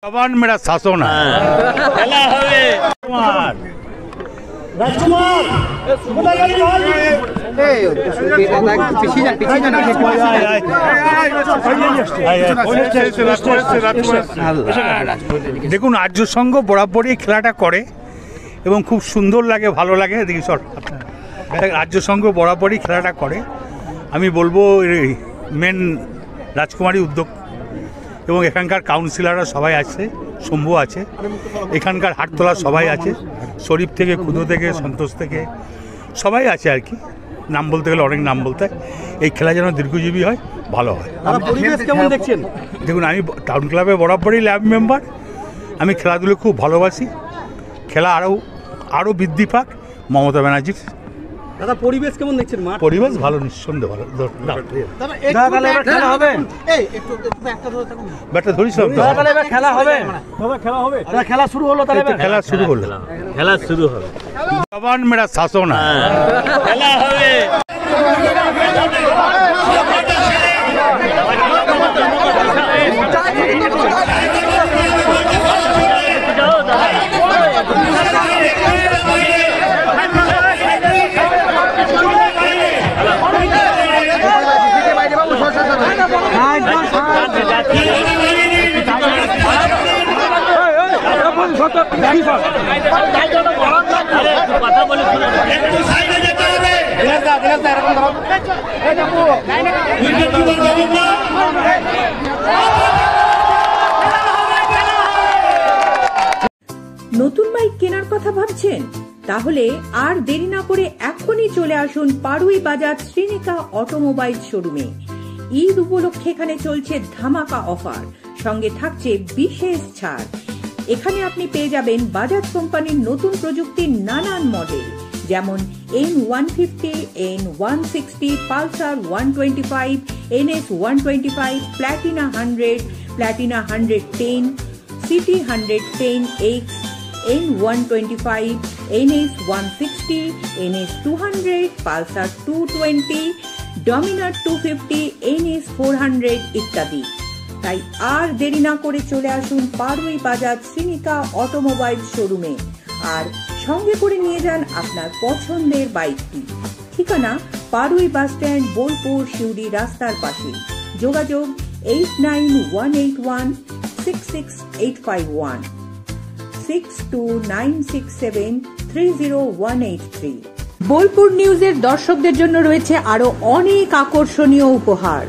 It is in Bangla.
जवान मेरा शासन है। खेला হবে राजकुमार দেখুন আর্য সংঘ বরাবরই খেলাটা করে এবং খুব সুন্দর লাগে, ভালো লাগে। দেখি সর আর্য সংঘ বরাবরই খেলাটা করে। আমি বলবো মেন রাজকুমারী উদ্যোগ এবং এখানকার কাউন্সিলররা সবাই আছে, শম্ভু আছে, এখানকার হাটতলা সবাই আছে, শরীফ থেকে খুদো থেকে সন্তোষ থেকে সবাই আছে আর কি। নাম বলতে গেলে অনেক নাম বলতে হয়। এই খেলা যেন দীর্ঘজীবী হয়, ভালো হয়। পরিবেশ কেমন দেখছেন? দেখুন আমি টাউন ক্লাবে বরাবরই ল্যাব মেম্বার, আমি খেলাধুলো খুব ভালোবাসি। খেলা আরও বৃদ্ধি পাক মমতা ব্যানার্জির। দাদা পরিবেশ কেমন দেখছেন? পরিবেশ ভালো, নিঃসন্দেহে ভালো। ব্যাটটা ধরিস খেলা হবে, খেলা শুরু হলো, খেলা শুরু হলো, খেলা শুরু হবে। জবান মেরা শাসন है। খেলা হবে। নতুন বাইক কেনার কথা ভাবছেন? তাহলে আর দেরি না করে এখনই চলে আসুন পাড়ুই বাজার শ্রীনিকা অটোমোবাইল শোরুমে। ঈদ উপলক্ষে এখানে চলছে ধামাকা অফার, সঙ্গে থাকছে বিশেষ ছাড়। এখানে আপনি পেয়ে যাবেন বাজাজ কোম্পানির নতুন প্রযুক্তির নানান মডেল, যেমন N150, N160, Pulsar 125, NS 125, Platina 100, Platina 110, city 110X, N125, NS 160, NS 200, Pulsar 220, Dominar 250, NS 400 ইত্যাদি। তাই আর দেরি না করে চলে আসুন পাড়ুই বাজার শ্রীনিকা অটোমোবাইল শোরুমে, আর সঙ্গে করে নিয়ে যান আপনার পছন্দের বাইকটি। ঠিকানা পাড়ুই বাস স্ট্যান্ড, বোলপুর সিউড়ি রাস্তার পাশে। যোগাযোগ 8918166851, 6296730183। বোলপুর নিউজের দর্শকদের জন্য রয়েছে আরো অনেক আকর্ষণীয় উপহার।